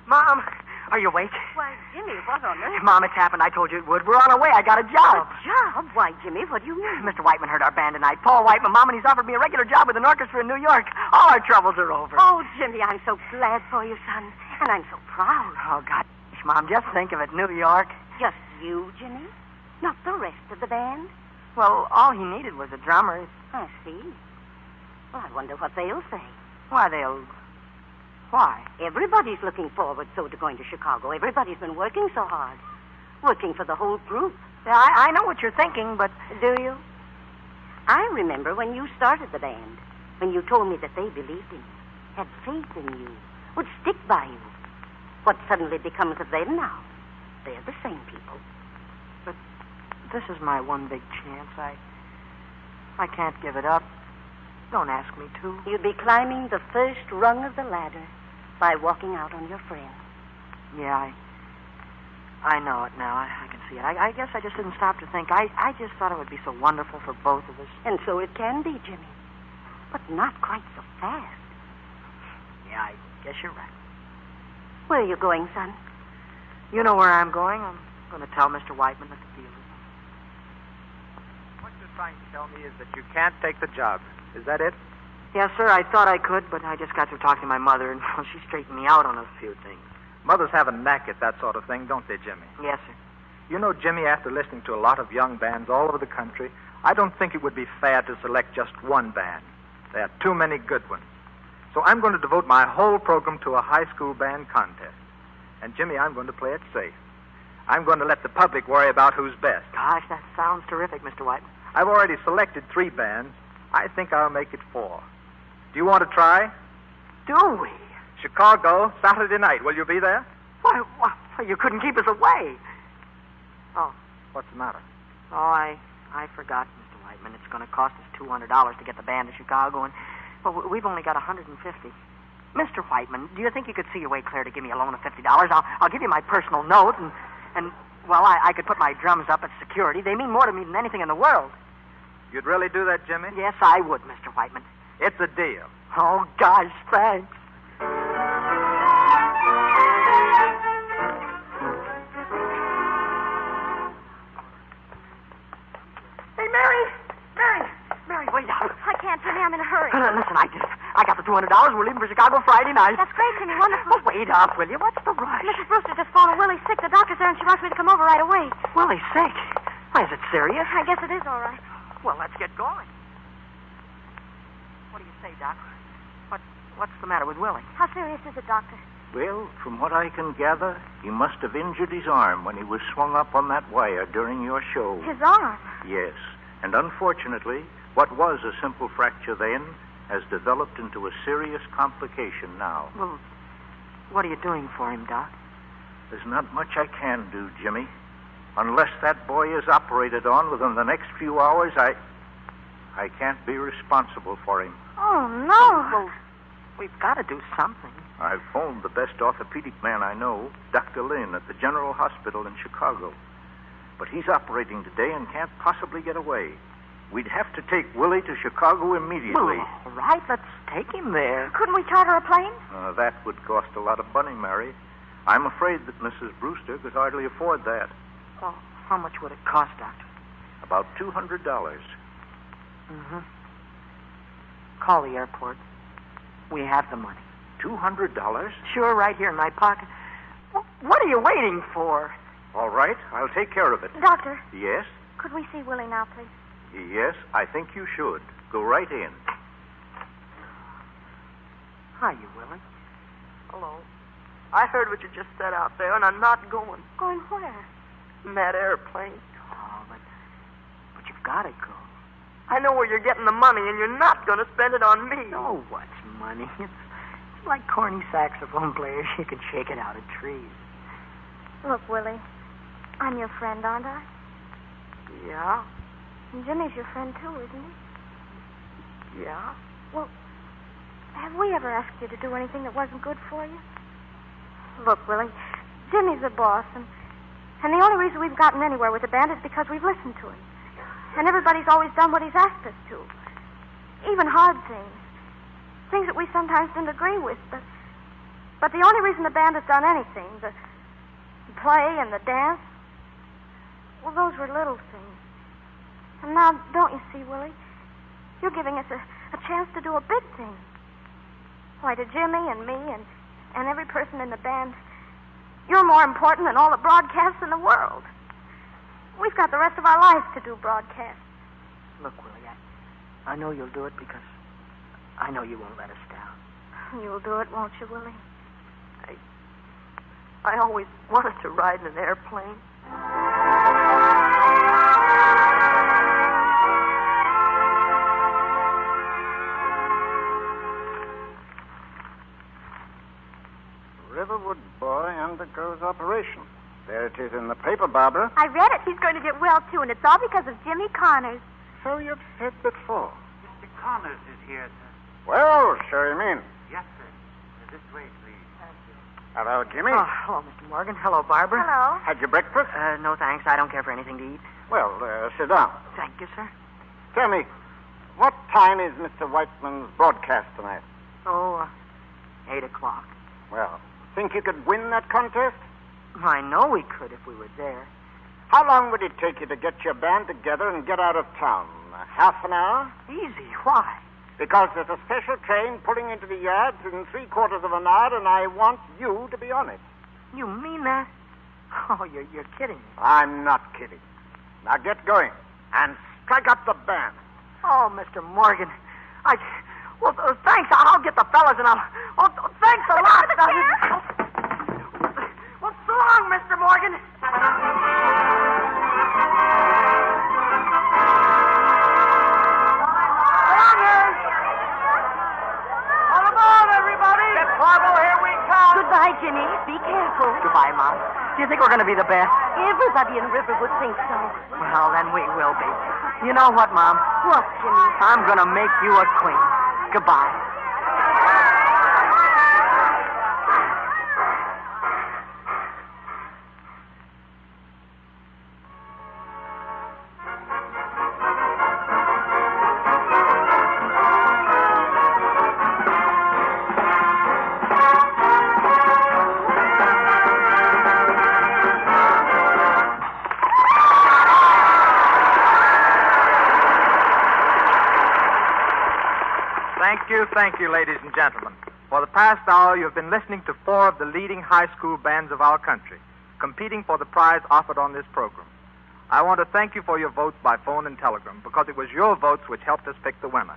Mom, are you awake? Why, Jimmy, what on earth? Mom, it's happened. I told you it would. We're on our way. I got a job. A job? Why, Jimmy, what do you mean? Mr. Whiteman heard our band tonight. Paul Whiteman, Mom, and he's offered me a regular job with an orchestra in New York. All our troubles are over. Oh, Jimmy, I'm so glad for you, son. And I'm so proud. Oh, God, Mom, just think of it, New York. Just you, Jimmy? Not the rest of the band? Well, all he needed was a drummer. I see. Well, I wonder what they'll say. Why? Everybody's looking forward so to going to Chicago. Everybody's been working so hard. Working for the whole group. Yeah, I know what you're thinking, but... Do you? I remember when you started the band, when you told me that they believed in you, had faith in you, would stick by you. What suddenly becomes of them now? They're the same people. But this is my one big chance. I can't give it up. Don't ask me to. You'd be climbing the first rung of the ladder by walking out on your friend. Yeah, I know it now. I can see it. I guess I just didn't stop to think. I just thought it would be so wonderful for both of us. And so it can be, Jimmy. But not quite so fast. Yeah, I guess you're right. Where are you going, son? You know where I'm going. I'm going to tell Mr. Whiteman that the deal is. What you're trying to tell me is that you can't take the job. Is that it? Yes, sir. I thought I could, but I just got through talking to my mother, and she straightened me out on a few things. Mothers have a knack at that sort of thing, don't they, Jimmy? Yes, sir. You know, Jimmy, after listening to a lot of young bands all over the country, I don't think it would be fair to select just one band. There are too many good ones. So I'm going to devote my whole program to a high school band contest. And, Jimmy, I'm going to play it safe. I'm going to let the public worry about who's best. Gosh, that sounds terrific, Mr. White. I've already selected 3 bands. I think I'll make it 4. Do you want to try? Do we? Chicago, Saturday night. Will you be there? Why, you couldn't keep us away. Oh. What's the matter? Oh, I forgot, Mr. Whiteman. It's going to cost us $200 to get the band to Chicago, and, well, we've only got $150. Mr. Whiteman, do you think you could see your way clear to give me a loan of $50? I'll give you my personal note, and well, I could put my drums up as security. They mean more to me than anything in the world. You'd really do that, Jimmy? Yes, I would, Mr. Whiteman. It's a deal. Oh, gosh, thanks. Hey, Mary, wait up. I can't, Jimmy. I'm in a hurry. Listen, I got the $200. We're leaving for Chicago Friday night. That's great, Jimmy. Wonderful. Oh, wait up, will you? What's the rush? Mrs. Brewster just phoned. Willie's sick. The doctor's there, and she wants me to come over right away. Willie's sick? Why, is it serious? I guess it is all right. Well, let's get going. What do you say, Doc? What's the matter with Willie? How serious is it, Doctor? Well, from what I can gather, he must have injured his arm when he was swung up on that wire during your show. His arm? Yes. And unfortunately, what was a simple fracture then has developed into a serious complication now. Well, what are you doing for him, Doc? There's not much I can do, Jimmy. Unless that boy is operated on within the next few hours, I can't be responsible for him. Oh, no. Well, we've got to do something. I've phoned the best orthopedic man I know, Dr. Lynn, at the General Hospital in Chicago. But he's operating today and can't possibly get away. We'd have to take Willie to Chicago immediately. Well, all right, let's take him there. Couldn't we charter a plane? That would cost a lot of money, Mary. I'm afraid that Mrs. Brewster could hardly afford that. Well, how much would it cost, Doctor? About $200. Mm-hmm. Call the airport. We have the money. $200? Sure, right here in my pocket. What are you waiting for? All right, I'll take care of it. Doctor. Yes? Could we see Willie now, please? Yes, I think you should. Go right in. Hiya, Willie. Hello. I heard what you just said out there, and I'm not going. Going where? In that airplane. Oh, but you've got to go. I know where you're getting the money, and you're not going to spend it on me. Oh, what's money? It's like corny saxophone players. You can shake it out of trees. Look, Willie, I'm your friend, aren't I? Yeah? And Jimmy's your friend, too, isn't he? Yeah? Well, have we ever asked you to do anything that wasn't good for you? Look, Willie, Jimmy's the boss, and the only reason we've gotten anywhere with the band is because we've listened to him. And everybody's always done what he's asked us to. Even hard things. Things that we sometimes didn't agree with, but the only reason the band has done anything, the play and the dance, well, those were little things. And now, don't you see, Willie? You're giving us a chance to do a big thing. Why, to Jimmy and me and every person in the band, you're more important than all the broadcasts in the world. We've got the rest of our lives to do broadcasts. Look, Willie, I know you'll do it because I know you won't let us down. You'll do it, won't you, Willie? I always wanted to ride in an airplane. Riverwood boy undergoes operation. There it is in the paper, Barbara. I read it. He's going to get well, too, and it's all because of Jimmy Connors. So you've said before. Mr. Connors is here, sir. Well, show him in. Yes, sir. This way, please. Thank you. Hello, Jimmy. Oh, hello, Mr. Morgan. Hello, Barbara. Hello. Had your breakfast? No, thanks. I don't care for anything to eat. Well, sit down. Thank you, sir. Tell me, what time is Mr. Whiteman's broadcast tonight? 8 o'clock. Well, think you could win that contest? I know we could if we were there. How long would it take you to get your band together and get out of town? Half an hour? Easy. Why? Because there's a special train pulling into the yards in 3/4 of an hour, and I want you to be on it. You mean that? Oh, you're kidding me. I'm not kidding. Now get going and strike up the band. Oh, Mr. Morgan, Well, thanks. I'll get the fellas and I'll... Oh, thanks a lot. Well, so long, Mr. Morgan. Goodbye, Jimmy. Be careful. Goodbye, Mom. Do you think we're going to be the best? Everybody in Riverwood thinks so. Well, then we will be. You know what, Mom? What, Jimmy? I'm going to make you a queen. Goodbye. Thank you, ladies and gentlemen. For the past hour, you have been listening to 4 of the leading high school bands of our country, competing for the prize offered on this program. I want to thank you for your votes by phone and telegram, because it was your votes which helped us pick the winner.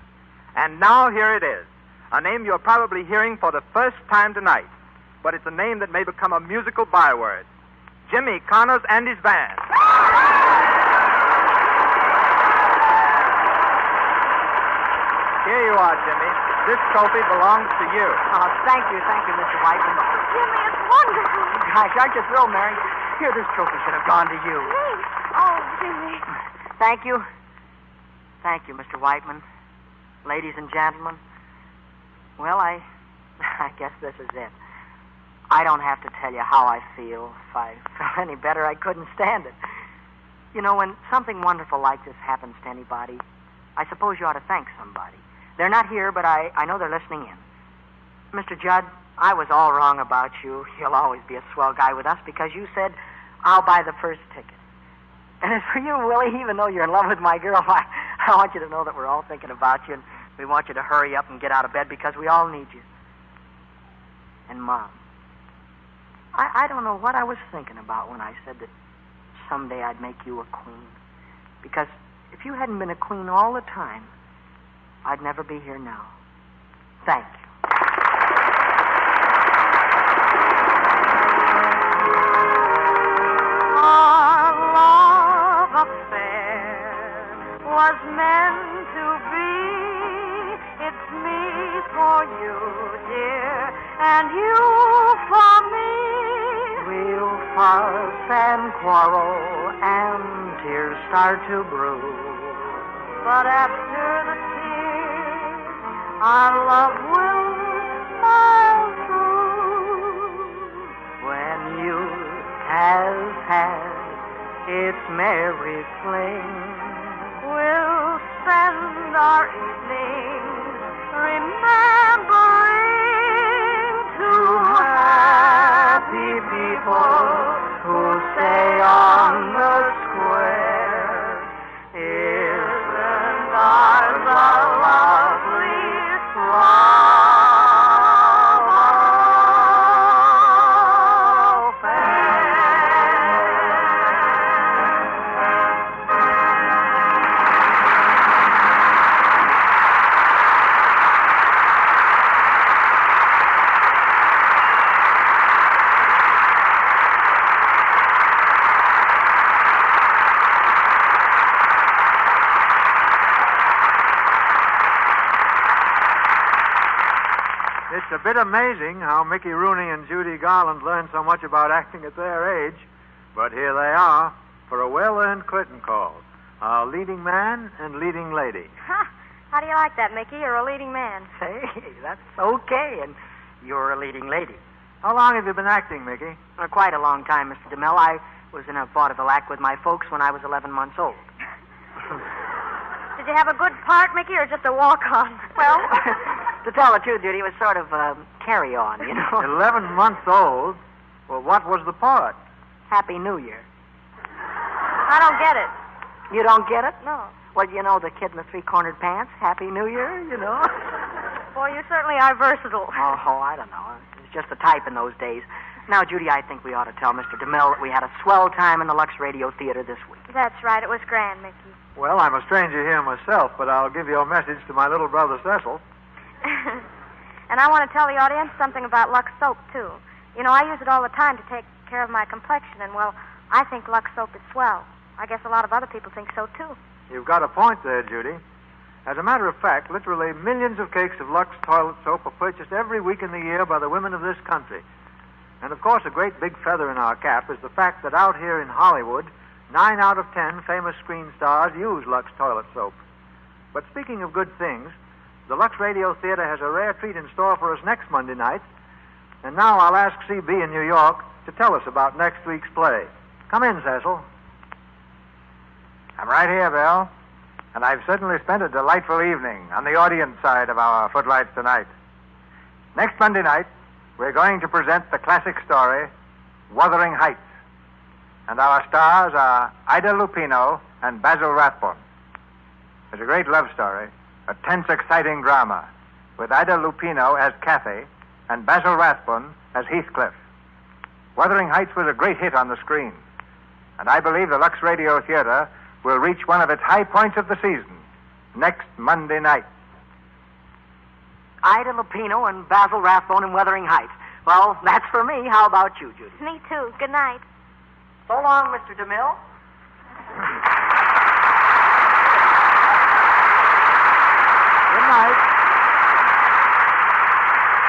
And now here it is, a name you're probably hearing for the first time tonight, but it's a name that may become a musical byword. Jimmy Connors and his band. Here you are, Jimmy. This trophy belongs to you. Oh, thank you, Mr. Whiteman. Jimmy, it's wonderful. Gosh, aren't you thrilled, Mary? Here, this trophy should have gone to you. Me? Oh, Jimmy. Thank you. Thank you, Mr. Whiteman. Ladies and gentlemen. Well, I guess this is it. I don't have to tell you how I feel. If I felt any better, I couldn't stand it. You know, when something wonderful like this happens to anybody, I suppose you ought to thank somebody. They're not here, but I know they're listening in. Mr. Judd, I was all wrong about you. You'll always be a swell guy with us because you said, I'll buy the first ticket. And as for you, Willie, even though you're in love with my girl, I want you to know that we're all thinking about you, and we want you to hurry up and get out of bed because we all need you. And, Mom, I don't know what I was thinking about when I said that someday I'd make you a queen. Because if you hadn't been a queen all the time, I'd never be here now. Thank you. Our love affair was meant to be. It's me for you, dear, and you for me. We'll fuss and quarrel and tears start to brew. But after the our love will smile through. When youth has had its merry fling, we'll spend our evenings remembering two happy people who stay on the square. Isn't ours a lovely It's a bit amazing how Mickey Rooney and Judy Garland learned so much about acting at their age. But here they are for a well-earned curtain call. Our leading man and leading lady. Ha! How do you like that, Mickey? You're a leading man. Hey, that's okay, and you're a leading lady. How long have you been acting, Mickey? Quite a long time, Mr. DeMille. I was in a vaudeville act with my folks when I was 11 months old. Did you have a good part, Mickey, or just a walk-on? Well, to tell the truth, Judy, it was sort of carry-on, you know. 11 months old? Well, what was the part? Happy New Year. I don't get it. You don't get it? No. Well, you know the kid in the three-cornered pants? Happy New Year, you know? Boy, you certainly are versatile. Oh, I don't know. It was just the type in those days. Now, Judy, I think we ought to tell Mr. DeMille that we had a swell time in the Lux Radio Theater this week. That's right. It was grand, Mickey. Well, I'm a stranger here myself, but I'll give your message to my little brother Cecil. And I want to tell the audience something about Lux soap, too. You know, I use it all the time to take care of my complexion, and, well, I think Lux soap is swell. I guess a lot of other people think so, too. You've got a point there, Judy. As a matter of fact, literally millions of cakes of Lux toilet soap are purchased every week in the year by the women of this country. And, of course, a great big feather in our cap is the fact that out here in Hollywood, 9 out of 10 famous screen stars use Lux toilet soap. But speaking of good things, the Lux Radio Theater has a rare treat in store for us next Monday night. And now I'll ask C.B. in New York to tell us about next week's play. Come in, Cecil. I'm right here, Bill. And I've certainly spent a delightful evening on the audience side of our footlights tonight. Next Monday night, we're going to present the classic story, Wuthering Heights. And our stars are Ida Lupino and Basil Rathbone. It's a great love story, a tense, exciting drama, with Ida Lupino as Kathy and Basil Rathbone as Heathcliff. Wuthering Heights was a great hit on the screen, and I believe the Lux Radio Theater will reach one of its high points of the season next Monday night. Ida Lupino and Basil Rathbone in Wuthering Heights. Well, that's for me. How about you, Judy? Me, too. Good night. So long, Mr. DeMille. Good night.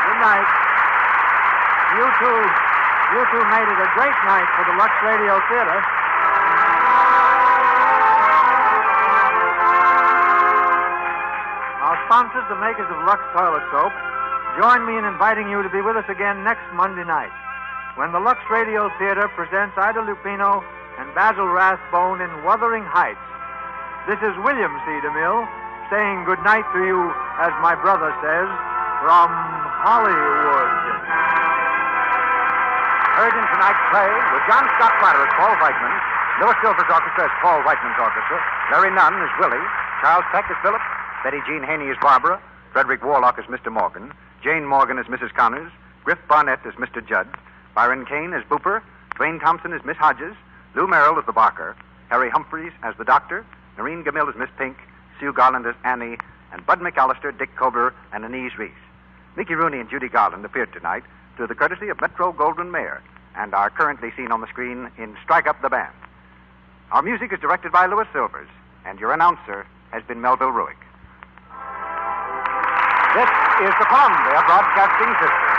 Good night. You two made it a great night for the Lux Radio Theater. Our sponsors, the makers of Lux Toilet Soap, join me in inviting you to be with us again next Monday night when the Lux Radio Theater presents Ida Lupino and Basil Rathbone in Wuthering Heights. This is William C. DeMille saying good night to you, as my brother says, from Hollywood. Heard in tonight's play with John Scott Platter as Paul Whiteman, Louis Silver's orchestra as Paul Whiteman's orchestra, Larry Nunn as Willie, Charles Peck as Philip, Betty Jean Haney as Barbara, Frederick Warlock as Mr. Morgan, Jane Morgan as Mrs. Connors, Griff Barnett as Mr. Judd, Byron Kane as Booper, Dwayne Thompson as Miss Hodges, Lou Merrill as the Barker, Harry Humphreys as the Doctor, Noreen Gamil as Miss Pink, Sue Garland as Annie, and Bud McAllister, Dick Cobler, and Anise Reese. Mickey Rooney and Judy Garland appeared tonight through the courtesy of Metro Goldwyn Mayer and are currently seen on the screen in Strike Up the Band. Our music is directed by Louis Silvers, and your announcer has been Melville Ruick. This is the Columbia Broadcasting System.